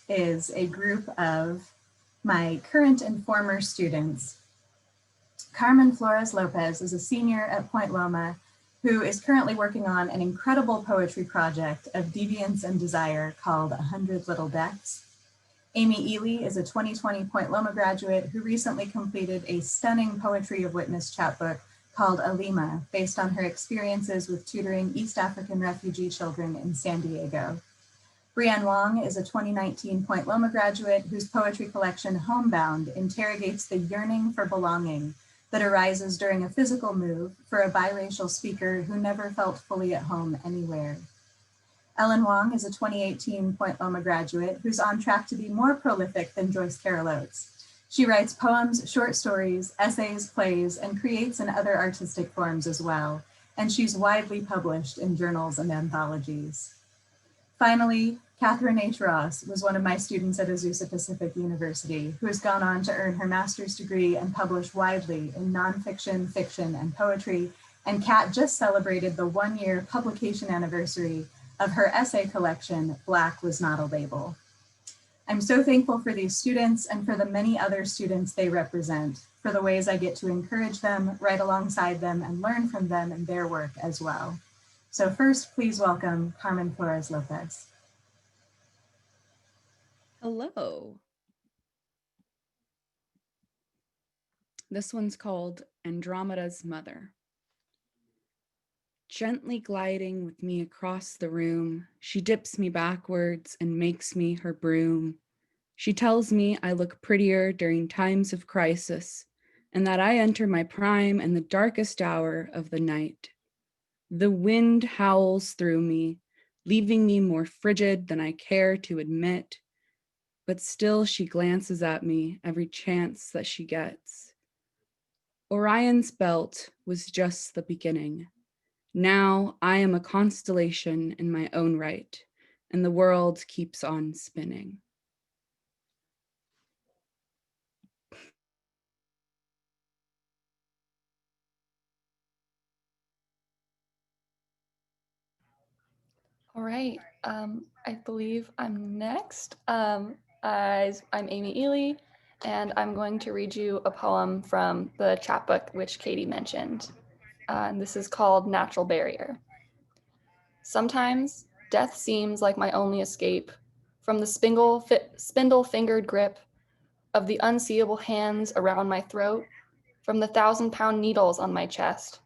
is a group of my current and former students. Carmen Flores-Lopez is a senior at Point Loma who is currently working on an incredible poetry project of deviance and desire called 100 Little Decks. Amy Ely is a 2020 Point Loma graduate who recently completed a stunning Poetry of Witness chapbook called Alima, based on her experiences with tutoring East African refugee children in San Diego. Breann Wong is a 2019 Point Loma graduate whose poetry collection Homebound interrogates the yearning for belonging that arises during a physical move for a biracial speaker who never felt fully at home anywhere. Ellen Wong is a 2018 Point Loma graduate who's on track to be more prolific than Joyce Carol Oates. She writes poems, short stories, essays, plays, and creates in other artistic forms as well, and she's widely published in journals and anthologies. Finally, Kathryn H. Ross was one of my students at Azusa Pacific University, who has gone on to earn her master's degree and publish widely in nonfiction, fiction, and poetry, and Kat just celebrated the one-year publication anniversary of her essay collection, Black Was Not a Label. I'm so thankful for these students and for the many other students they represent, for the ways I get to encourage them, write alongside them, and learn from them and their work as well. So first, please welcome Carmen Flores-Lopez. Hello. This one's called Andromeda's Mother. Gently gliding with me across the room, she dips me backwards and makes me her broom. She tells me I look prettier during times of crisis and that I enter my prime in the darkest hour of the night. The wind howls through me, leaving me more frigid than I care to admit, but still she glances at me every chance that she gets. Orion's belt was just the beginning. Now I am a constellation in my own right, and the world keeps on spinning. All right, I believe I'm next. I'm Amy Ely, and I'm going to read you a poem from the chapbook, which Katie mentioned. And this is called Natural Barrier. Sometimes death seems like my only escape from the spindle-fingered grip of the unseeable hands around my throat, from the 1,000-pound needles on my chest.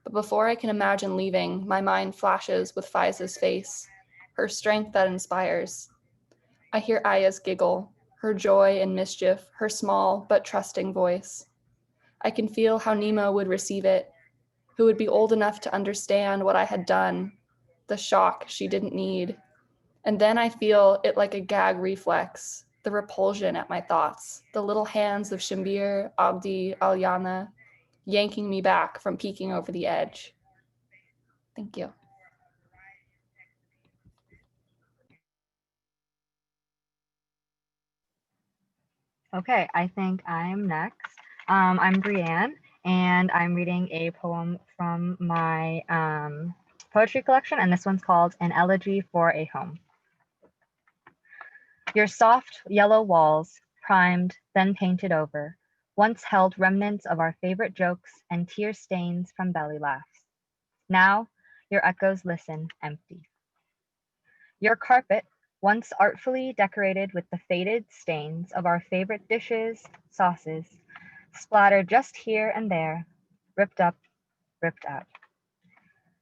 But before I can imagine leaving, my mind flashes with Faiza's face, her strength that inspires. I hear Aya's giggle, her joy and mischief, her small but trusting voice. I can feel how Nemo would receive it, who would be old enough to understand what I had done, the shock she didn't need. And then I feel it like a gag reflex, the repulsion at my thoughts, the little hands of Shimbir, Abdi, Alyana, yanking me back from peeking over the edge. Thank you. Okay, I think I'm next. I'm Breann, and I'm reading a poem from my poetry collection, and this one's called An Elegy for a Home. Your soft yellow walls, primed, then painted over, once held remnants of our favorite jokes and tear stains from belly laughs. Now, your echoes listen empty. Your carpet, once artfully decorated with the faded stains of our favorite dishes, sauces, splattered just here and there, ripped up, ripped out.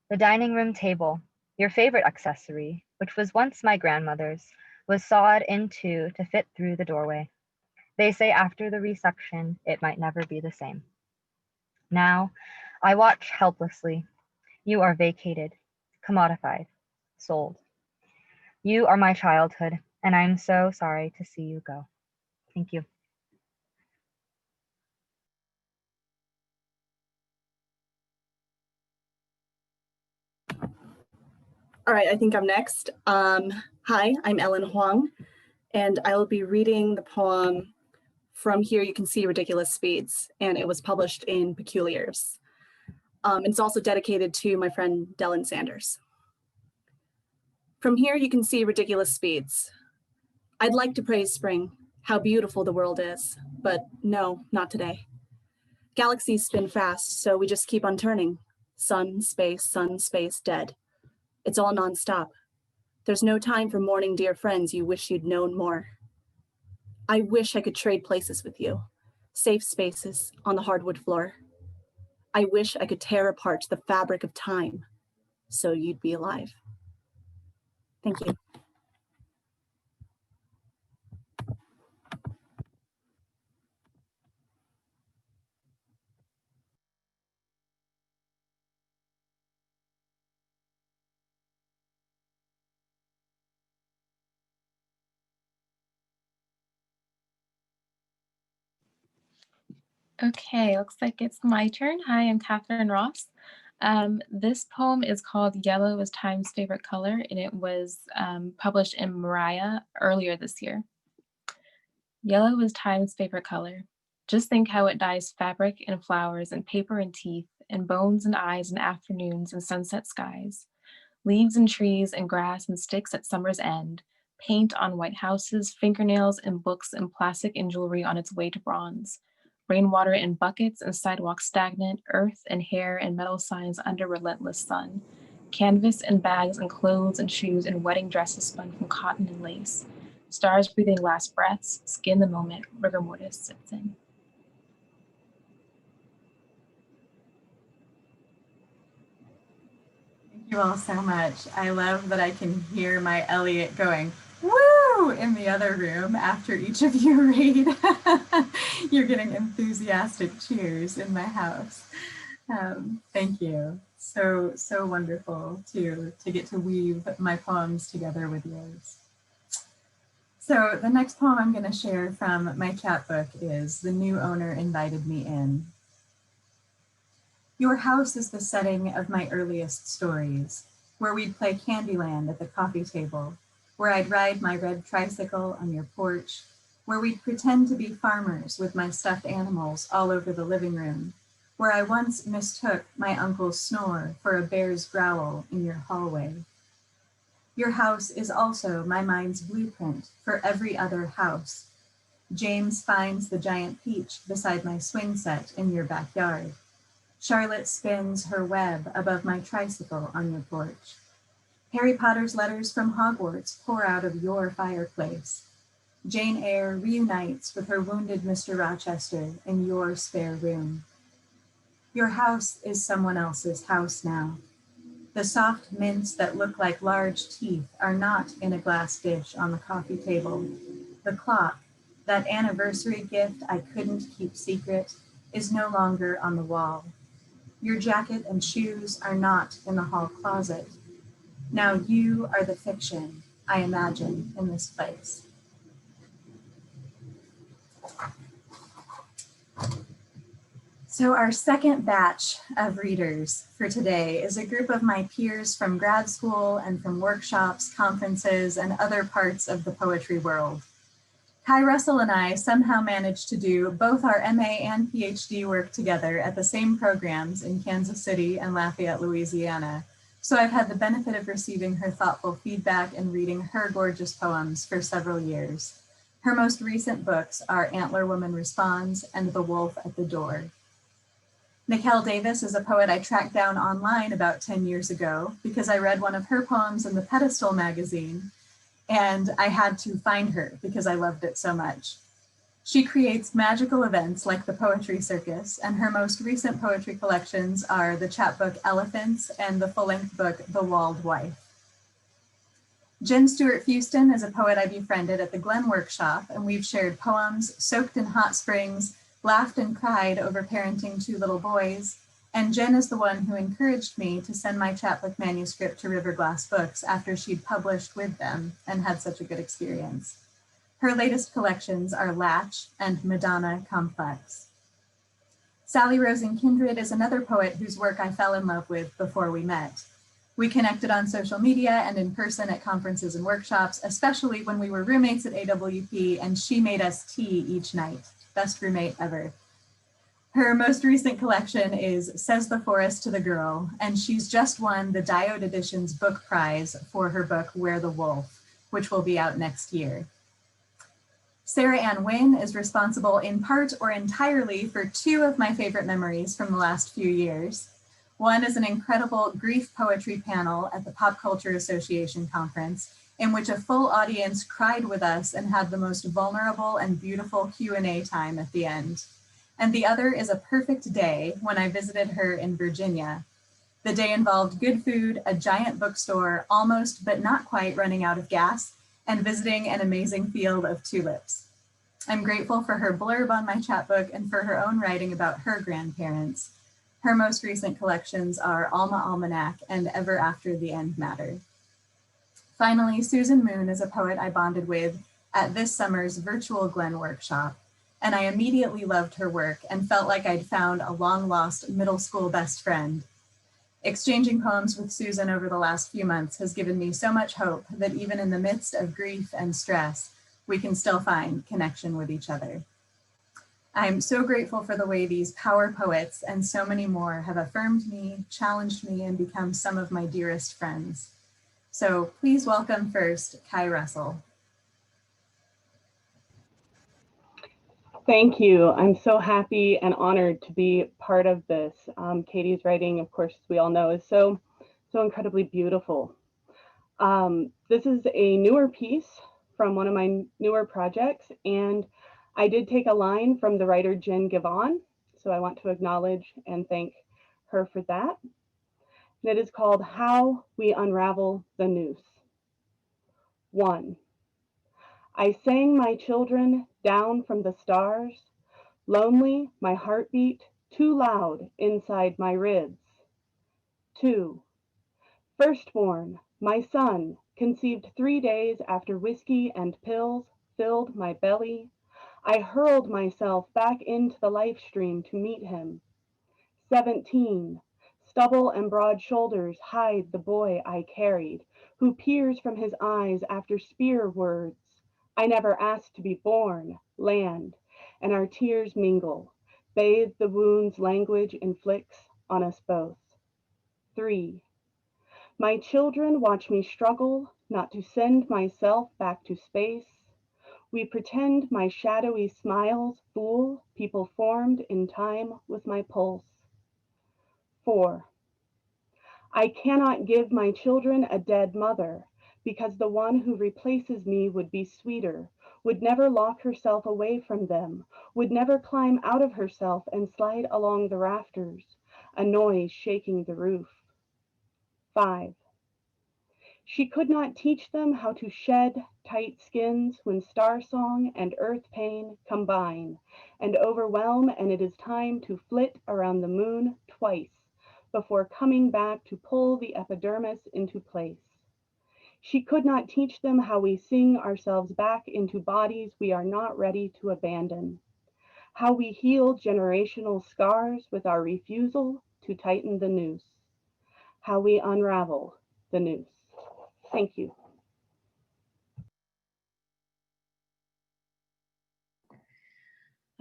The dining room table, your favorite accessory, which was once my grandmother's, was sawed in two to fit through the doorway. They say after the resection, it might never be the same. Now, I watch helplessly. You are vacated, commodified, sold. You are my childhood, and I am so sorry to see you go. Thank you. All right, I think I'm next. Hi, I'm Ellen Huang, and I will be reading the poem From Here You Can See Ridiculous Speeds, and it was published in Peculiars. It's also dedicated to my friend Dylan Sanders. From here you can see ridiculous speeds. I'd like to praise spring, how beautiful the world is, but no, not today. Galaxies spin fast, so we just keep on turning. Sun, space, dead. It's all nonstop. There's no time for mourning dear friends you wish you'd known more. I wish I could trade places with you, safe spaces on the hardwood floor. I wish I could tear apart the fabric of time so you'd be alive. Thank you. Okay, looks like it's my turn. Hi, I'm Kathryn Ross. This poem is called Yellow is Time's Favorite Color, and it was published in Mariah earlier this year. Yellow is time's favorite color. Just think how it dyes fabric and flowers and paper and teeth and bones and eyes and afternoons and sunset skies, leaves and trees and grass and sticks at summer's end, paint on white houses, fingernails and books and plastic and jewelry on its way to bronze. Rainwater in buckets and sidewalks stagnant, earth and hair and metal signs under relentless sun, canvas and bags and clothes and shoes and wedding dresses spun from cotton and lace, stars breathing last breaths, skin the moment, rigor mortis sits in. Thank you all so much. I love that I can hear my Elliot going, woo, in the other room after each of you read. You're getting enthusiastic cheers in my house. Thank you. So wonderful to get to weave my poems together with yours. So the next poem I'm going to share from my chapbook is The New Owner Invited Me In. Your house is the setting of my earliest stories, where we'd play Candyland at the coffee table, where I'd ride my red tricycle on your porch, where we'd pretend to be farmers with my stuffed animals all over the living room, where I once mistook my uncle's snore for a bear's growl in your hallway. Your house is also my mind's blueprint for every other house. James finds the giant peach beside my swing set in your backyard. Charlotte spins her web above my tricycle on your porch. Harry Potter's letters from Hogwarts pour out of your fireplace. Jane Eyre reunites with her wounded Mr. Rochester in your spare room. Your house is someone else's house now. The soft mints that look like large teeth are not in a glass dish on the coffee table. The clock, that anniversary gift I couldn't keep secret, is no longer on the wall. Your jacket and shoes are not in the hall closet. Now you are the fiction I imagine in this place. So our second batch of readers for today is a group of my peers from grad school and from workshops, conferences, and other parts of the poetry world. Kai Russell and I somehow managed to do both our MA and PhD work together at the same programs in Kansas City and Lafayette, Louisiana. So I've had the benefit of receiving her thoughtful feedback and reading her gorgeous poems for several years. Her most recent books are Antler Woman Responds and The Wolf at the Door. Nicelle Davis is a poet I tracked down online about 10 years ago because I read one of her poems in the Pedestal magazine, and I had to find her because I loved it so much. She creates magical events like the Poetry Circus, and her most recent poetry collections are the chapbook Elephants and the full-length book The Walled Wife. Jen Stewart Fueston is a poet I befriended at the Glen Workshop, and we've shared poems, soaked in hot springs, laughed and cried over parenting 2 little boys, and Jen is the one who encouraged me to send my chapbook manuscript to Riverglass Books after she'd published with them and had such a good experience. Her latest collections are Latch and Madonna Complex. Sally Rosen Kindred is another poet whose work I fell in love with before we met. We connected on social media and in person at conferences and workshops, especially when we were roommates at AWP and she made us tea each night. Best roommate ever. Her most recent collection is Says the Forest to the Girl, and she's just won the Diode Editions book prize for her book Where the Wolf, which will be out next year. Sarah Ann Winn is responsible in part or entirely for two of my favorite memories from the last few years. One is an incredible grief poetry panel at the Pop Culture Association conference, in which a full audience cried with us and had the most vulnerable and beautiful Q&A time at the end. And the other is a perfect day when I visited her in Virginia. The day involved good food, a giant bookstore, almost but not quite running out of gas, and visiting an amazing field of tulips. I'm grateful for her blurb on my chapbook and for her own writing about her grandparents. Her most recent collections are Alma Almanac and Ever After the End Matter. Finally, Susan Moon is a poet I bonded with at this summer's virtual Glen workshop, and I immediately loved her work and felt like I'd found a long-lost middle school best friend. Exchanging poems with Susan over the last few months has given me so much hope that even in the midst of grief and stress, we can still find connection with each other. I'm so grateful for the way these power poets and so many more have affirmed me, challenged me, and become some of my dearest friends. So please welcome first Kai Russell. Thank you. I'm so happy and honored to be part of this. Katie's writing, of course, we all know, is so incredibly beautiful. This is a newer piece from one of my newer projects, and I did take a line from the writer Jen Givon, so I want to acknowledge and thank her for that. And it is called How We Unravel the Noose. 1. I sang my children down from the stars, lonely, my heartbeat too loud inside my ribs. 2. Firstborn, my son, conceived 3 days after whiskey and pills filled my belly, I hurled myself back into the life stream to meet him. 17. Stubble and broad shoulders hide the boy I carried, who peers from his eyes after spear words. I never asked to be born, land, and our tears mingle, bathe the wounds language inflicts on us both. 3. My children watch me struggle not to send myself back to space. We pretend my shadowy smiles fool people formed in time with my pulse. 4. I cannot give my children a dead mother because the one who replaces me would be sweeter, would never lock herself away from them, would never climb out of herself and slide along the rafters, a noise shaking the roof. 5. She could not teach them how to shed tight skins when star song and earth pain combine and overwhelm, and it is time to flit around the moon twice before coming back to pull the epidermis into place. She could not teach them how we sing ourselves back into bodies we are not ready to abandon, how we heal generational scars with our refusal to tighten the noose, how we unravel the noose. Thank you.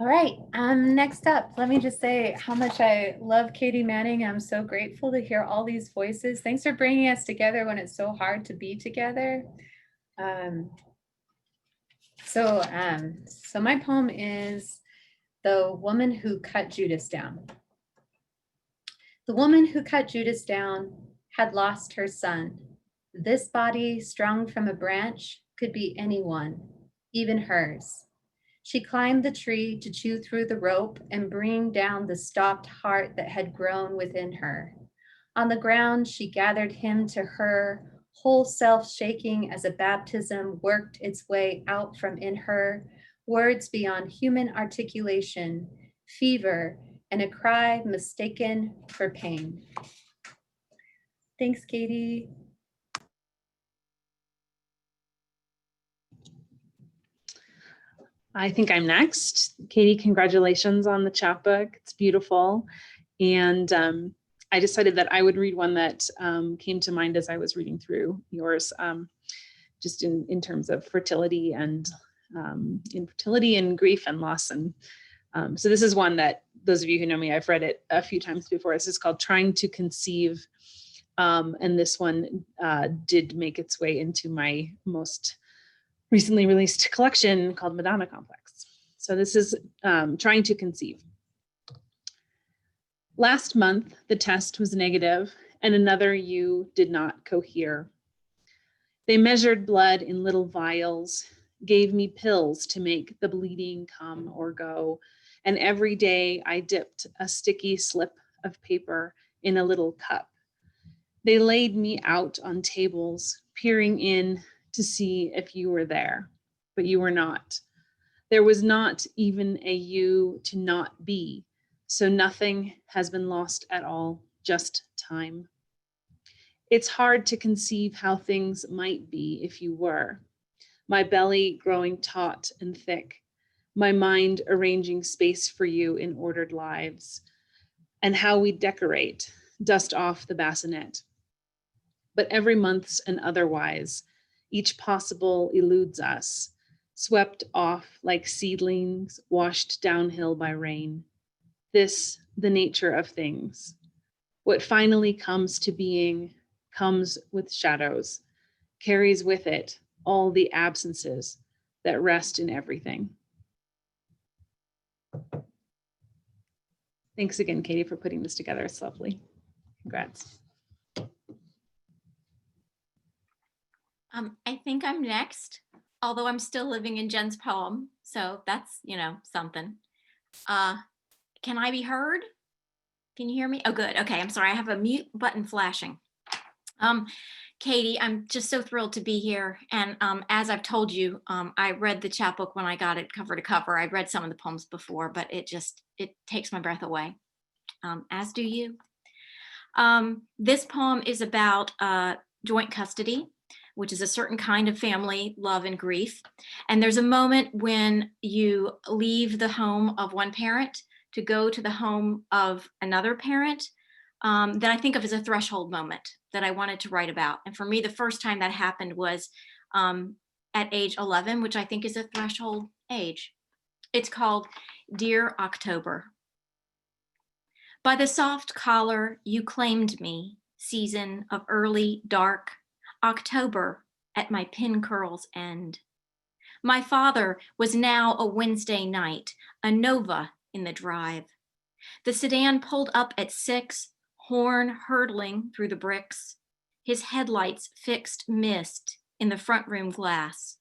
All right, next up, let me just say how much I love Katie Manning. I'm so grateful to hear all these voices. Thanks for bringing us together when it's so hard to be together. So my poem is The Woman Who Cut Judas Down. The woman who cut Judas down had lost her son. This body strung from a branch could be anyone, even hers. She climbed the tree to chew through the rope and bring down the stopped heart that had grown within her. On the ground, she gathered him to her, whole self shaking as a baptism worked its way out from in her, words beyond human articulation, fever, and a cry mistaken for pain. Thanks, Katie. I think I'm next. Katie, congratulations on the chapbook. It's beautiful. And I decided that I would read one that came to mind as I was reading through yours, just in terms of fertility and infertility and grief and loss. And so this is one that those of you who know me, I've read it a few times before. This is called Trying to Conceive. And this one did make its way into my most recently released collection called Madonna Complex. So this is trying to conceive. Last month, the test was negative and another U did not cohere. They measured blood in little vials, gave me pills to make the bleeding come or go. And every day I dipped a sticky slip of paper in a little cup. They laid me out on tables, peering in to see if you were there, but you were not. There was not even a you to not be, so nothing has been lost at all, just time. It's hard to conceive how things might be if you were. My belly growing taut and thick, my mind arranging space for you in ordered lives, and how we decorate, dust off the bassinet. But every month's and otherwise, each possible eludes us, swept off like seedlings washed downhill by rain. This, the nature of things. What finally comes to being comes with shadows, carries with it all the absences that rest in everything. Thanks again, Katie, for putting this together. It's lovely. Congrats. I think I'm next, although I'm still living in Jen's poem. So that's, something. Can I be heard? Can you hear me? Oh, good. Okay, I'm sorry. I have a mute button flashing. Katie, I'm just so thrilled to be here. And as I've told you, I read the chapbook when I got it cover to cover. I'd read some of the poems before, but it takes my breath away, as do you. This poem is about joint custody, which is a certain kind of family love and grief. And there's a moment when you leave the home of one parent to go to the home of another parent that I think of as a threshold moment that I wanted to write about. And for me, the first time that happened was at age 11, which I think is a threshold age. It's called Dear October. By the soft collar, you claimed me, season of early dark October at my pin curl's end. My father was now a Wednesday night, a Nova in the drive. The sedan pulled up at 6, horn hurtling through the bricks, his headlights fixed mist in the front room glass.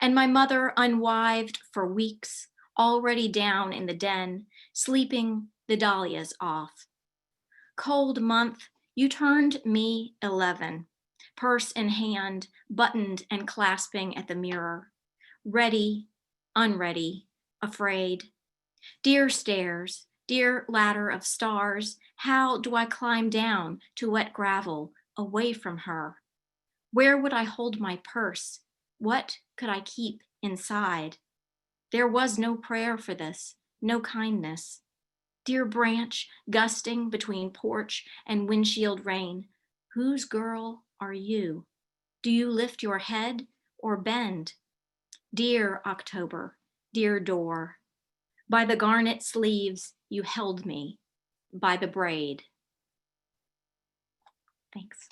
And my mother unwived for weeks, already down in the den, sleeping the dahlias off. Cold month, you turned me 11, purse in hand, buttoned and clasping at the mirror. Ready, unready, afraid. Dear stairs, dear ladder of stars, how do I climb down to wet gravel away from her? Where would I hold my purse? What could I keep inside? There was no prayer for this, no kindness. Dear branch, gusting between porch and windshield rain, whose girl are you? Do you lift your head or bend? Dear October, dear door, by the garnet sleeves you held me, by the braid. Thanks.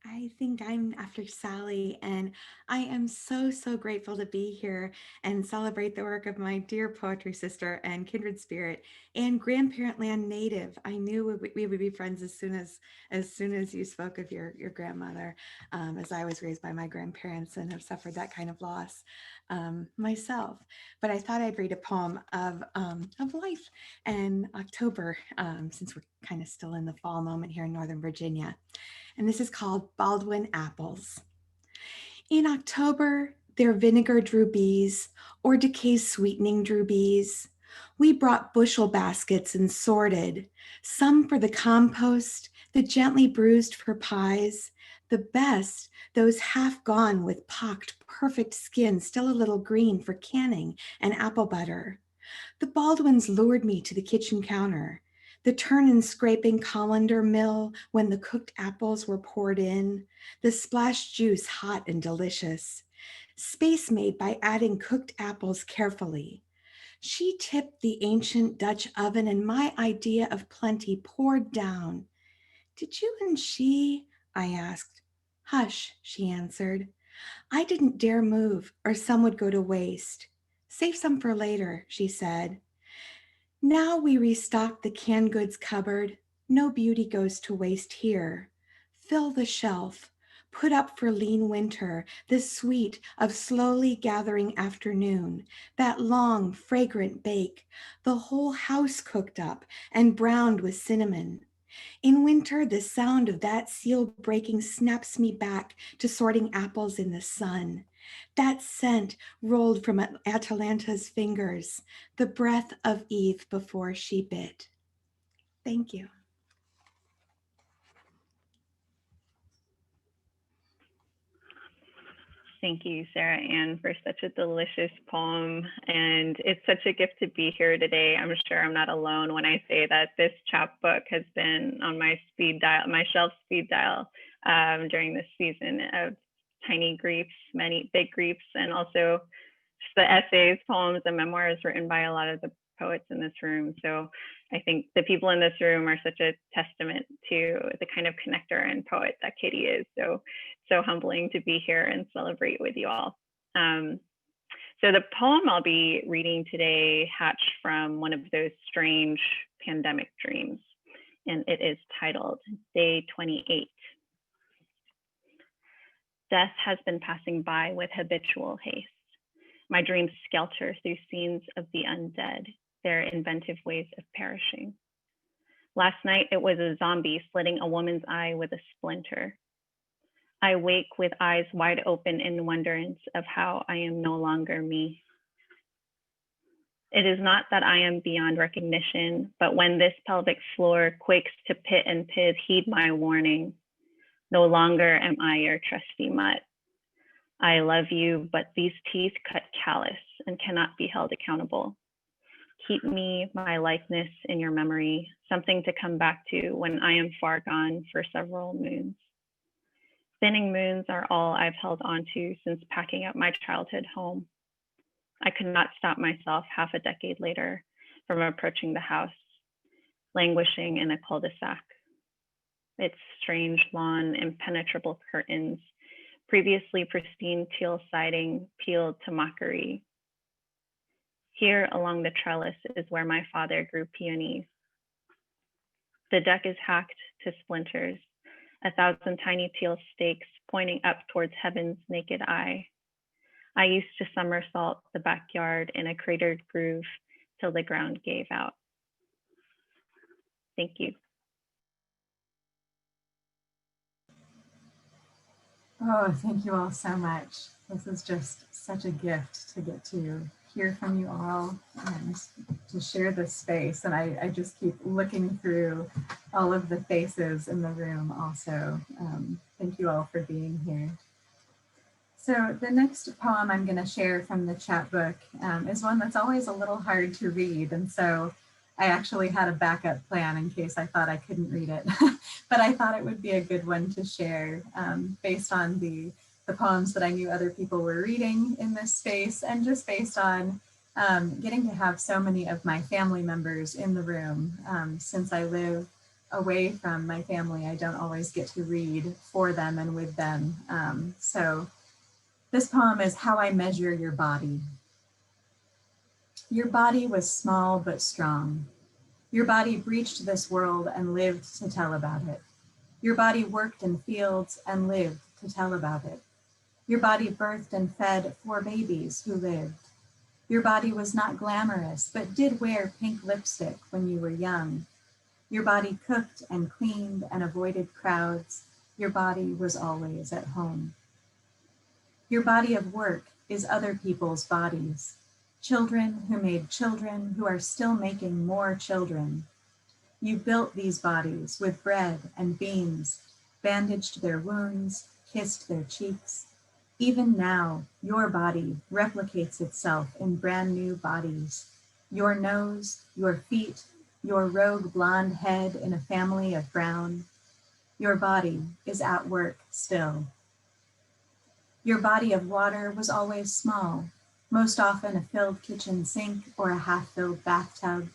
I think I'm after Sally, and I am so, so grateful to be here and celebrate the work of my dear poetry sister and kindred spirit and grandparent land native. I knew we would be friends as soon as you spoke of your grandmother, as I was raised by my grandparents and have suffered that kind of loss myself. But I thought I'd read a poem of life and October, since we're kind of still in the fall moment here in Northern Virginia. And this is called Baldwin Apples. In October, their vinegar drew bees, or decay's sweetening drew bees. We brought bushel baskets and sorted, some for the compost, the gently bruised for pies, the best, those half gone with pocked, perfect skin, still a little green for canning and apple butter. The Baldwins lured me to the kitchen counter, the turn and scraping colander mill when the cooked apples were poured in, the splash juice hot and delicious. Space made by adding cooked apples carefully. She tipped the ancient Dutch oven and my idea of plenty poured down. Did you and she? I asked. Hush, she answered. I didn't dare move or some would go to waste. Save some for later, she said. Now we restock the canned goods cupboard. No beauty goes to waste here. Fill the shelf. Put up for lean winter, the sweet of slowly gathering afternoon, that long, fragrant bake, the whole house cooked up and browned with cinnamon. In winter, the sound of that seal breaking snaps me back to sorting apples in the sun. That scent rolled from Atalanta's fingers, the breath of Eve before she bit. Thank you. Thank you, Sarah Ann, for such a delicious poem. And it's such a gift to be here today. I'm sure I'm not alone when I say that this chapbook has been on my speed dial, my shelf speed dial during this season of tiny griefs, many big griefs, and also just the essays, poems, and memoirs written by a lot of the poets in this room. So I think the people in this room are such a testament to the kind of connector and poet that Katie is. So humbling to be here and celebrate with you all. So the poem I'll be reading today hatched from one of those strange pandemic dreams, and it is titled Day 28. Death has been passing by with habitual haste. My dreams skelter through scenes of the undead, their inventive ways of perishing. Last night, it was a zombie slitting a woman's eye with a splinter. I wake with eyes wide open in wonderance of how I am no longer me. It is not that I am beyond recognition, but when this pelvic floor quakes to pit and pid, heed my warning. No longer am I your trusty mutt. I love you, but these teeth cut callous and cannot be held accountable. Keep me, my likeness in your memory, something to come back to when I am far gone for several moons. Spinning moons are all I've held onto since packing up my childhood home. I could not stop myself half a decade later from approaching the house, languishing in a cul-de-sac. Its strange lawn, impenetrable curtains, previously pristine teal siding peeled to mockery. Here along the trellis is where my father grew peonies. The deck is hacked to splinters, 1,000 tiny teal stakes pointing up towards heaven's naked eye. I used to somersault the backyard in a cratered groove till the ground gave out. Thank you. Oh, thank you all so much. This is just such a gift to get to hear from you all and to share this space. And I just keep looking through all of the faces in the room also. Thank you all for being here. So the next poem I'm going to share from the chapbook is one that's always a little hard to read. And so I actually had a backup plan in case I thought I couldn't read it, but I thought it would be a good one to share based on the poems that I knew other people were reading in this space, and just based on getting to have so many of my family members in the room. Since I live away from my family, I don't always get to read for them and with them. So this poem is How I Measure Your Body. Your body was small but strong. Your body breached this world and lived to tell about it. Your body worked in fields and lived to tell about it. Your body birthed and fed 4 babies who lived. Your body was not glamorous, but did wear pink lipstick when you were young. Your body cooked and cleaned and avoided crowds. Your body was always at home. Your body of work is other people's bodies. Children who made children who are still making more children. You built these bodies with bread and beans, bandaged their wounds, kissed their cheeks. Even now, your body replicates itself in brand new bodies. Your nose, your feet, your rogue blonde head in a family of brown. Your body is at work still. Your body of water was always small. most often a filled kitchen sink or a half-filled bathtub.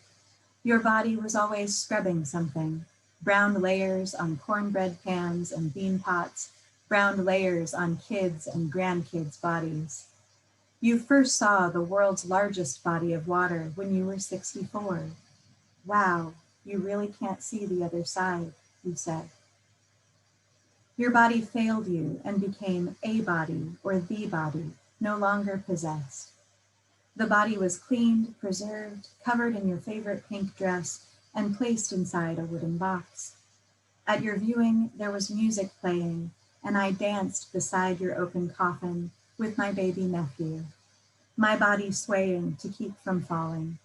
Your body was always scrubbing something, brown layers on cornbread pans and bean pots, brown layers on kids' and grandkids' bodies. You first saw the world's largest body of water when you were 64. Wow, you really can't see the other side, you said. Your body failed you and became a body or the body, no longer possessed. The body was cleaned, preserved, covered in your favorite pink dress, and placed inside a wooden box. At your viewing, there was music playing, and I danced beside your open coffin with my baby nephew, my body swaying to keep from falling,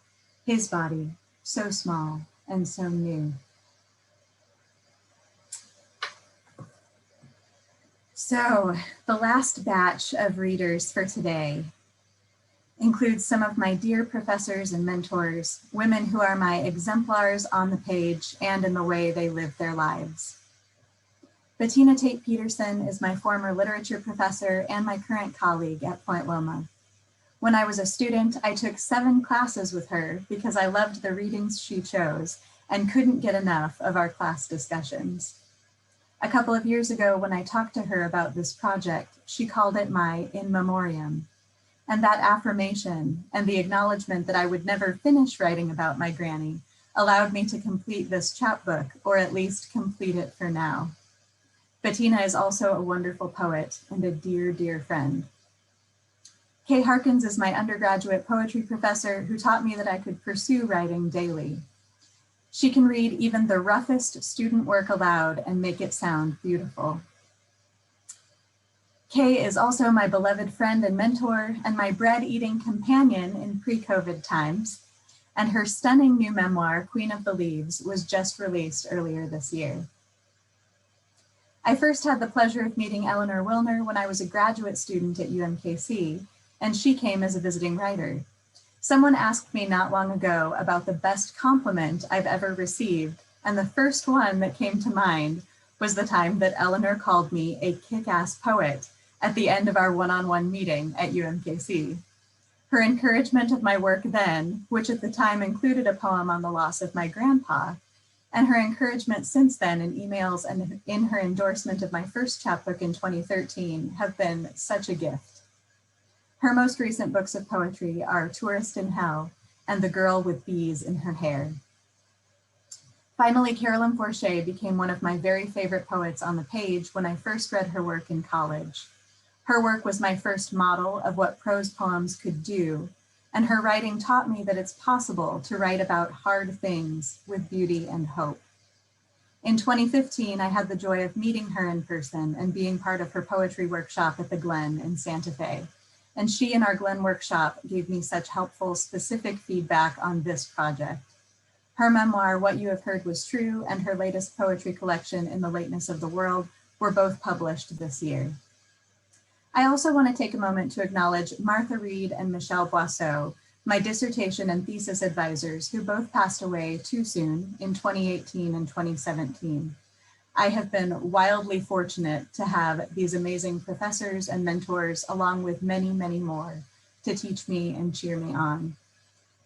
his body so small and so new. So the last batch of readers for today includes some of my dear professors and mentors, women who are my exemplars on the page and in the way they live their lives. Bettina Pedersen is my former literature professor and my current colleague at Point Loma. When I was a student, I took 7 classes with her because I loved the readings she chose and couldn't get enough of our class discussions. A couple of years ago, when I talked to her about this project, she called it my in memoriam. And that affirmation and the acknowledgement that I would never finish writing about my granny allowed me to complete this chapbook, or at least complete it for now. Bettina is also a wonderful poet and a dear, dear friend. Kay Harkins is my undergraduate poetry professor who taught me that I could pursue writing daily. She can read even the roughest student work aloud and make it sound beautiful. Kay is also my beloved friend and mentor and my bread-eating companion in pre-COVID times, and her stunning new memoir, Queen of the Leaves, was just released earlier this year. I first had the pleasure of meeting Eleanor Winer when I was a graduate student at UMKC, and she came as a visiting writer. Someone asked me not long ago about the best compliment I've ever received, and the first one that came to mind was the time that Eleanor called me a kick-ass poet at the end of our one-on-one meeting at UMKC. Her encouragement of my work then, which at the time included a poem on the loss of my grandpa, and her encouragement since then in emails and in her endorsement of my first chapbook in 2013 have been such a gift. Her most recent books of poetry are Tourist in Hell and The Girl with Bees in Her Hair. Finally, Carolyn Forche became one of my very favorite poets on the page when I first read her work in college. Her work was my first model of what prose poems could do, and her writing taught me that it's possible to write about hard things with beauty and hope. In 2015, I had the joy of meeting her in person and being part of her poetry workshop at the Glen in Santa Fe. And she and our Glen workshop gave me such helpful, specific feedback on this project. Her memoir, What You Have Heard Was True, and her latest poetry collection, In the Lateness of the World, were both published this year. I also want to take a moment to acknowledge Martha Reed and Michelle Boisseau, my dissertation and thesis advisors, who both passed away too soon in 2018 and 2017. I have been wildly fortunate to have these amazing professors and mentors, along with many, many more, to teach me and cheer me on.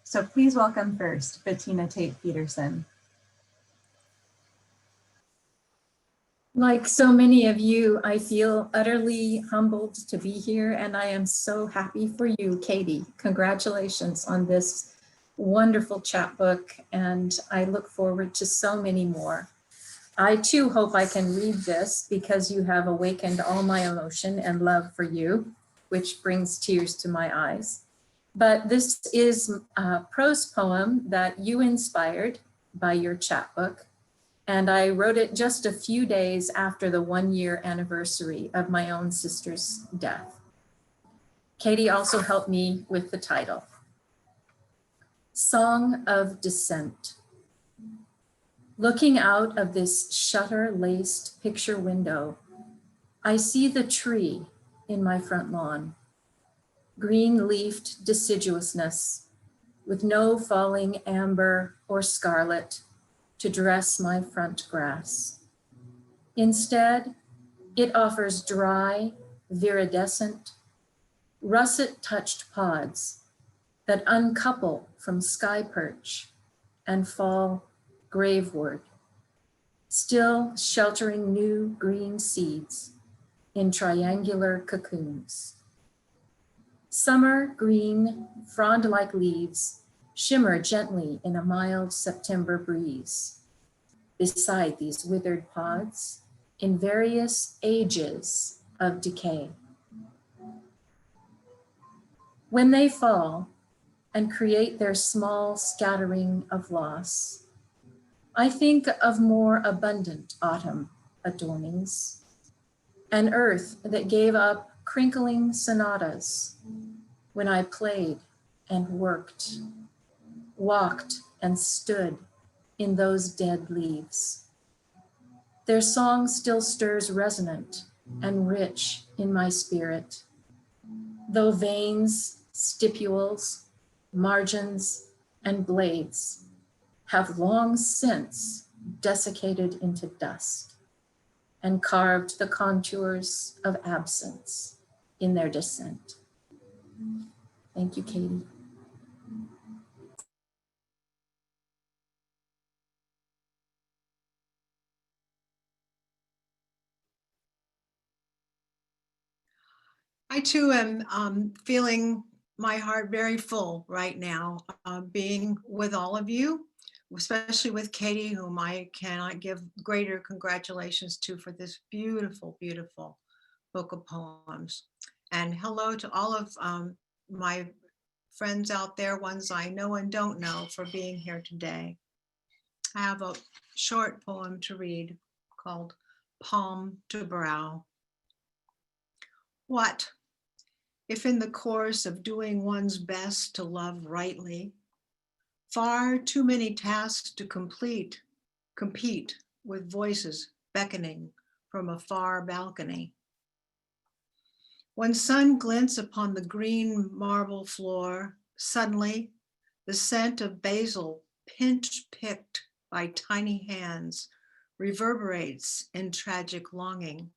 So please welcome first, Bettina Pedersen. Like so many of you, I feel utterly humbled to be here, and I am so happy for you, Katie. Congratulations on this wonderful chapbook, and I look forward to so many more. I too hope I can read this because you have awakened all my emotion and love for you, which brings tears to my eyes. But this is a prose poem that you inspired by your chapbook. And I wrote it just a few days after the 1-year anniversary of my own sister's death. Katie also helped me with the title. Song of Descent. Looking out of this shutter-laced picture window, I see the tree in my front lawn, green-leafed deciduousness with no falling amber or scarlet to dress my front grass. Instead, it offers dry, viridescent, russet-touched pods that uncouple from sky perch and fall graveward, still sheltering new green seeds in triangular cocoons. Summer green frond-like leaves shimmer gently in a mild September breeze. Beside these withered pods in various ages of decay. When they fall and create their small scattering of loss, I think of more abundant autumn adornings, an earth that gave up crinkling sonatas when I played and worked, walked and stood in those dead leaves. Their song still stirs resonant and rich in my spirit, though veins, stipules, margins, and blades have long since desiccated into dust and carved the contours of absence in their descent. Thank you, Katie. I too am feeling my heart very full right now, being with all of you, especially with Katie, whom I cannot give greater congratulations to for this beautiful, beautiful book of poems. And hello to all of my friends out there, ones I know and don't know, for being here today. I have a short poem to read called Palm to Brow. What if in the course of doing one's best to love rightly, far too many tasks to compete with voices beckoning from a far balcony? When sun glints upon the green marble floor, suddenly the scent of basil pinch-picked by tiny hands reverberates in tragic longing.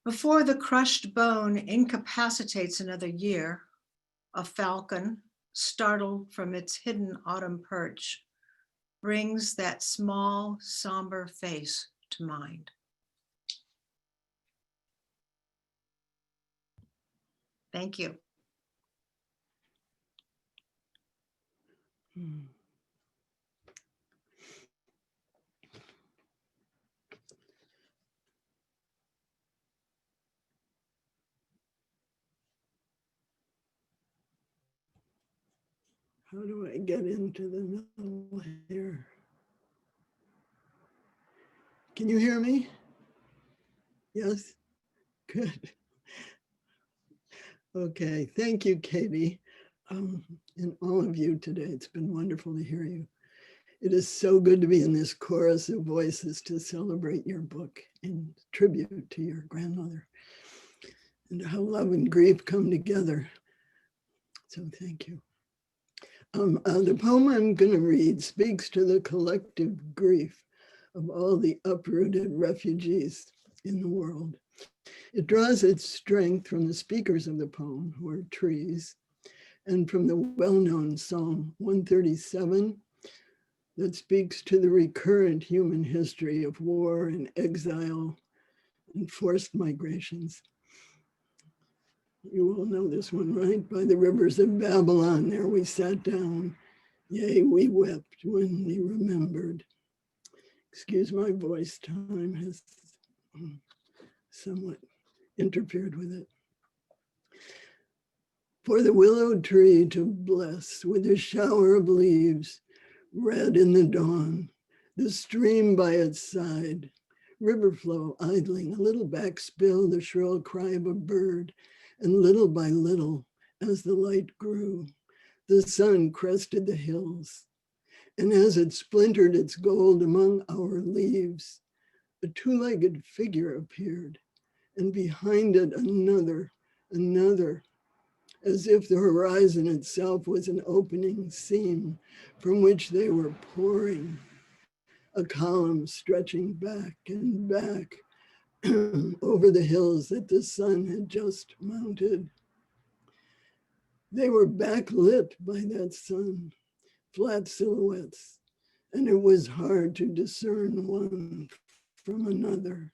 Before the crushed bone incapacitates another year, a falcon, startled from its hidden autumn perch, brings that small, somber face to mind. Thank you. How do I get into the middle here? Can you hear me? Yes? Good. Okay, thank you, Katie, and all of you today. It's been wonderful to hear you. It is so good to be in this chorus of voices to celebrate your book in tribute to your grandmother and how love and grief come together. So thank you. The poem I'm going to read speaks to the collective grief of all the uprooted refugees in the world. It draws its strength from the speakers of the poem, who are trees, and from the well-known Psalm 137 that speaks to the recurrent human history of war and exile and forced migrations. You all know this one, right? By the rivers of Babylon, there we sat down. Yea, we wept when we remembered. Excuse my voice, time has somewhat interfered with it. For the willow tree to bless with a shower of leaves, red in the dawn, the stream by its side, river flow idling, a little backspill, the shrill cry of a bird, and little by little, as the light grew, the sun crested the hills. And as it splintered its gold among our leaves, a two-legged figure appeared, and behind it another, as if the horizon itself was an opening seam from which they were pouring, a column stretching back and back, over the hills that the sun had just mounted. They were backlit by that sun, flat silhouettes, and it was hard to discern one from another.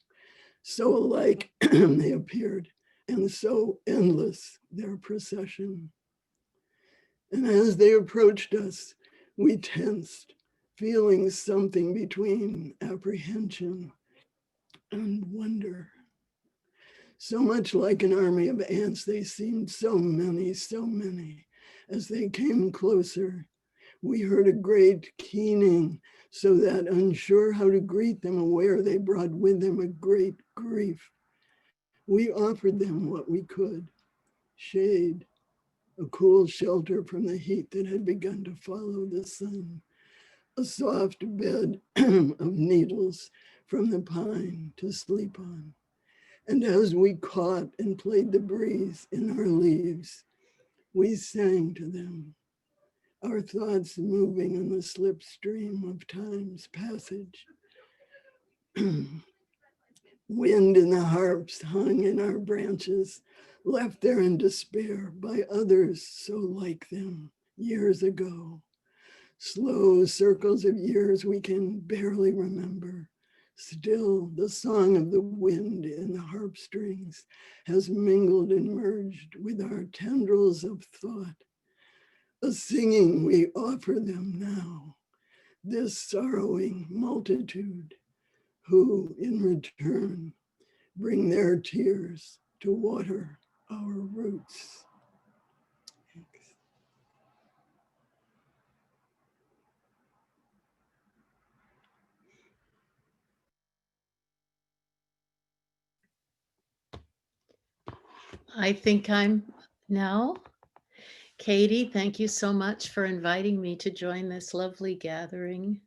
So alike they appeared, and so endless their procession. And as they approached us, we tensed, feeling something between apprehension and wonder. So much like an army of ants, they seemed so many, so many. As they came closer, we heard a great keening, so that unsure how to greet them, aware they brought with them a great grief. We offered them what we could, shade, a cool shelter from the heat that had begun to follow the sun, a soft bed of needles from the pine to sleep on. And as we caught and played the breeze in our leaves, we sang to them, our thoughts moving on the slipstream of time's passage. Wind in the harps hung in our branches, left there in despair by others so like them years ago. Slow circles of years we can barely remember. Still, the song of the wind in the harp strings has mingled and merged with our tendrils of thought. A singing we offer them now, this sorrowing multitude, who in return bring their tears to water our roots. Thanks. I think I'm now. Katie, thank you so much for inviting me to join this lovely gathering.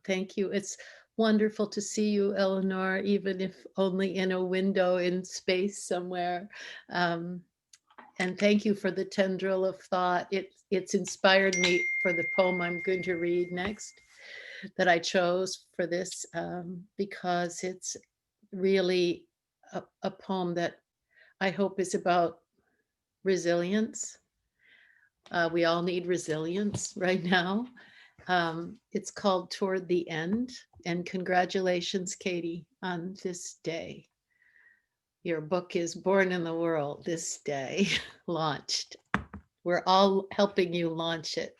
Thank you. It's wonderful to see you, Eleanor, even if only in a window in space somewhere. And thank you for the tendril of thought. It's inspired me for the poem I'm going to read next that I chose for this because it's really a poem that I hope is about resilience. We all need resilience right now. It's called Toward the End, and congratulations, Katie, on this day. Your book is born in the world this day, launched. We're all helping you launch it.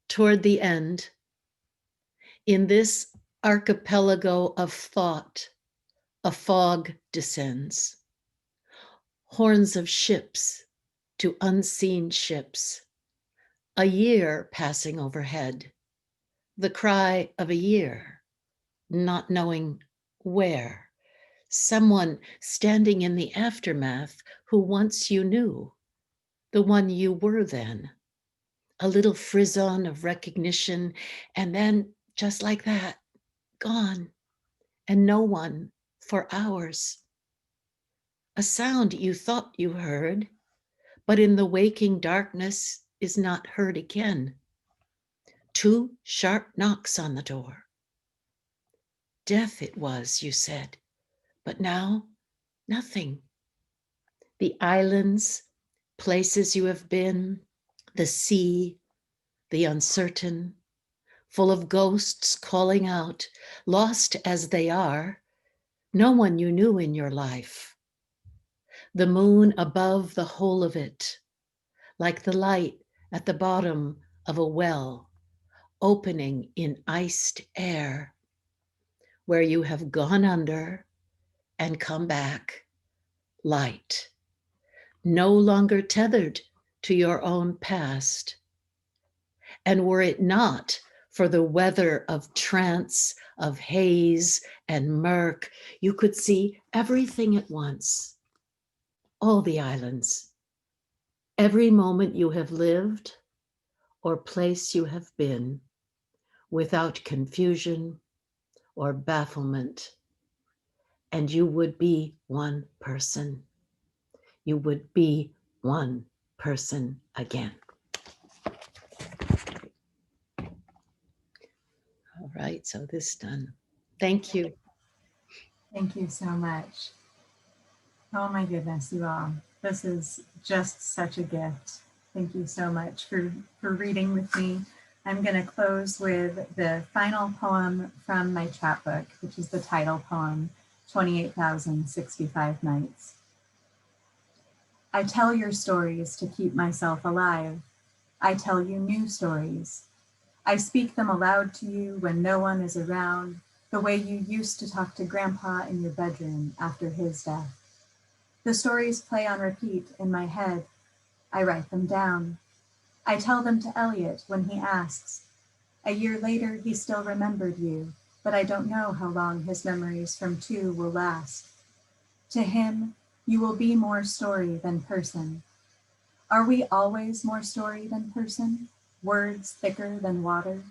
Toward the end, in this archipelago of thought, a fog descends. Horns of ships to unseen ships, a year passing overhead, the cry of a year, not knowing where, someone standing in the aftermath who once you knew, the one you were then, a little frisson of recognition, and then just like that, gone, and no one for hours. A sound you thought you heard, but in the waking darkness is not heard again. 2 sharp knocks on the door. Death it was, you said, but now nothing. The islands, places you have been, the sea, the uncertain, full of ghosts calling out, lost as they are, no one you knew in your life. The moon above the whole of it, like the light at the bottom of a well, opening in iced air, where you have gone under and come back, light, no longer tethered to your own past. And were it not for the weather of trance, of haze and murk, you could see everything at once. All the islands, every moment you have lived or place you have been, without confusion or bafflement. And you would be one person. You would be one person again. All right, so this done. Thank you. Thank you so much. Oh my goodness, you all. This is just such a gift. Thank you so much for reading with me. I'm going to close with the final poem from my chapbook, which is the title poem, 28,065 Nights. I tell your stories to keep myself alive. I tell you new stories. I speak them aloud to you when no one is around, the way you used to talk to Grandpa in your bedroom after his death. The stories play on repeat in my head. I write them down. I tell them to Elliot when he asks. A year later, he still remembered you, but I don't know how long his memories from 2 will last. To him, you will be more story than person. Are we always more story than person? Words thicker than water?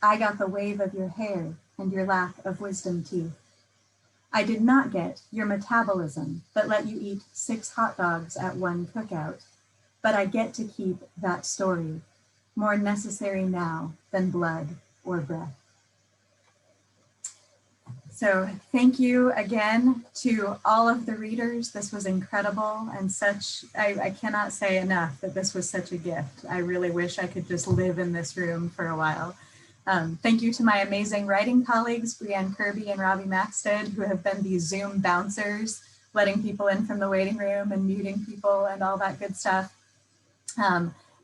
I got the wave of your hair and your lack of wisdom teeth. I did not get your metabolism that let you eat 6 hot dogs at one cookout, but I get to keep that story, more necessary now than blood or breath. So thank you again to all of the readers. This was incredible and such, I cannot say enough that this was such a gift. I really wish I could just live in this room for a while. Thank you to my amazing writing colleagues, Breann Kirby and Robbie Maxted, who have been these Zoom bouncers, letting people in from the waiting room and muting people and all that good stuff.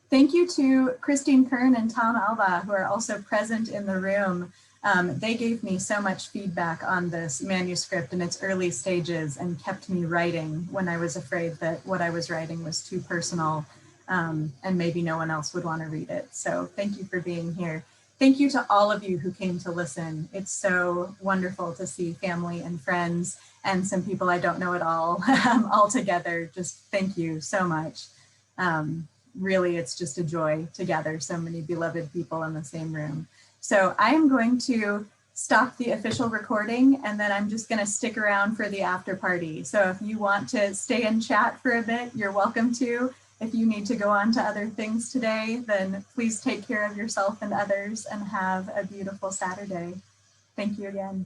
Thank you to Christine Kern and Tom Alba, who are also present in the room. They gave me so much feedback on this manuscript in its early stages and kept me writing when I was afraid that what I was writing was too personal and maybe no one else would want to read it. So thank you for being here. Thank you to all of you who came to listen. It's so wonderful to see family and friends and some people I don't know at all, all together. Just thank you so much. Really, it's just a joy to gather so many beloved people in the same room. So I am going to stop the official recording and then I'm just going to stick around for the after party. So if you want to stay and chat for a bit, you're welcome to. If you need to go on to other things today, then please take care of yourself and others and have a beautiful Saturday. Thank you again.